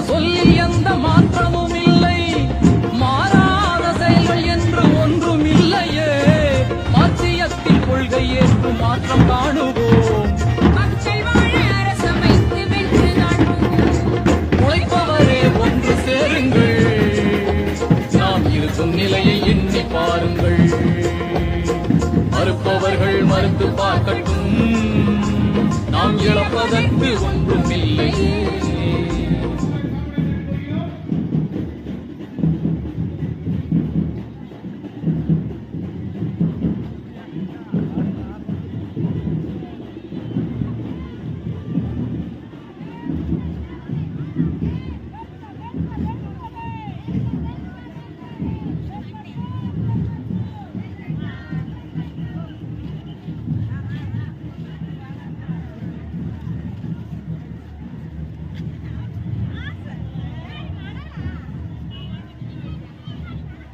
சொல்லில் எந்த மாற்றமும் இல்லை, மாறாத செயல்கள் என்று ஒன்றும் இல்லையே. மாற்றியத்தின் கொள்கை ஏற்கும் மாற்றம் காணுவோம். மக்கள் வாழ அரசமைத்து வென்று காண்போம். உழைப்பவரே ஒன்று சேருங்கள், நாம் இருக்கும் நிலையை எண்ணி பாருங்கள். மறுப்பவர்கள் மறுத்து பார்க்கட்டும், நாம் இழப்பதற்கு ஒன்றும் இல்லையே.